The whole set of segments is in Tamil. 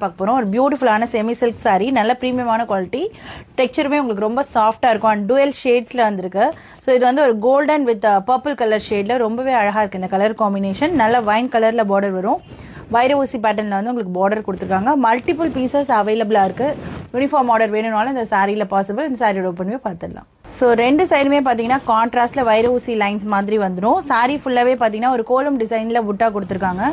பார்க்க போகிறோம். ஒரு பியூட்டிஃபுல்லான செமி சில்க் சாரீ, நல்ல ப்ரீமியமான குவாலிட்டி, டெக்ஸ்சருமே உங்களுக்கு ரொம்ப சாஃப்டாக இருக்கும். அண்ட் டூயல் ஷேட்ஸில் வந்திருக்கு. ஸோ இது வந்து ஒரு கோல்டன் வித் பர்பிள் கலர் ஷேடில் ரொம்பவே அழகாக இருக்குது இந்த கலர் காம்பினேஷன். நல்ல வைன் கலரில் பார்டர் வரும். வைர ஊசி பேட்டர்னில் வந்து உங்களுக்கு பார்டர் கொடுத்துருக்காங்க. மல்டிபிள் பீசஸ் அவைலபிளாக இருக்குது. யூனிஃபார்ம் ஆர்டர் வேணும்னாலும் இந்த சாரியில் பாசிபிள். இந்த சாரியோட ஓப்பன் பார்த்துடலாம். ஸோ ரெண்டு சைடுமே பார்த்தீங்கன்னா கான்ட்ராஸ்ட்டில் வைர ஊசி லைன்ஸ் மாதிரி வந்துடும். சாரீ ஃபுல்லாகவே பார்த்தீங்கன்னா ஒரு கோலம் டிசைனில் புட்டா கொடுத்துருக்காங்க.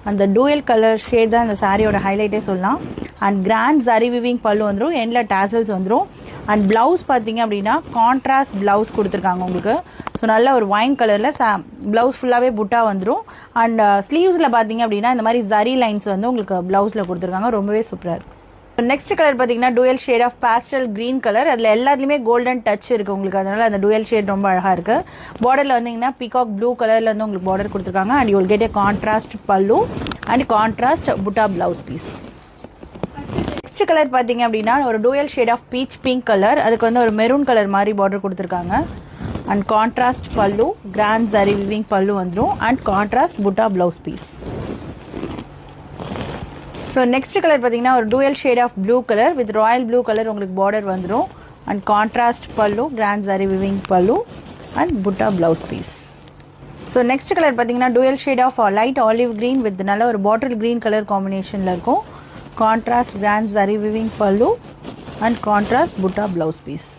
அந்த டூயல் கலர் ஷேட் தான் இந்த சாரியோட ஹைலைட்டே சொல்லலாம். And grand zari weaving pallu வந்துடும். எண்டில் டாசல்ஸ் வந்துடும். அண்ட் ப்ளவுஸ் பார்த்தீங்க அப்படின்னா கான்ட்ராஸ்ட் ப்ளவுஸ் கொடுத்துருக்காங்க உங்களுக்கு. ஸோ நல்ல ஒரு வைன் கலரில் ப்ளவுஸ் ஃபுல்லாகவே புட்டா வந்துடும். அண்ட் ஸ்லீவ்ஸில் பார்த்தீங்க அப்படின்னா இந்த மாதிரி ஜரி லைன்ஸ் வந்து உங்களுக்கு ப்ளவுஸில் கொடுத்துருக்காங்க. ரொம்பவே சூப்பராக இருக்கும். நெக்ஸ்ட் கலர் பார்த்தீங்கன்னா dual shade of pastel green colour. அதில் எல்லாத்துலேயுமே கோல்டன் டச் இருக்குது உங்களுக்கு. அதனால அந்த டூயல் ஷேட் ரொம்ப அழகாக இருக்குது. பார்டரில் வந்தீங்கன்னா பீகாக் ப்ளூ கலரில் வந்து உங்களுக்கு பார்டர் கொடுத்துருக்காங்க. And you will get a contrast pallu and contrast butta blouse piece. Next colour பார்த்தீங்க அப்படின்னா ஒரு dual shade of peach pink colour. அதுக்கு வந்து ஒரு மெரூன் கலர் மாதிரி பார்டர் கொடுத்துருக்காங்க. And contrast pallu, grand zari weaving pallu வந்துடும். And contrast butta blouse piece. So next colour பார்த்தீங்கன்னா ஒரு dual shade of blue colour with royal blue colour உங்களுக்கு பார்டர் வந்துடும். And contrast pallu, grand zari weaving pallu and butta blouse piece. So next colour பார்த்தீங்கன்னா dual shade of light olive green with நல்ல ஒரு பாட்டில் க்ரீன் கலர் காம்பினேஷனில் இருக்கும். Contrast grand zari weaving pallu and contrast butta blouse piece.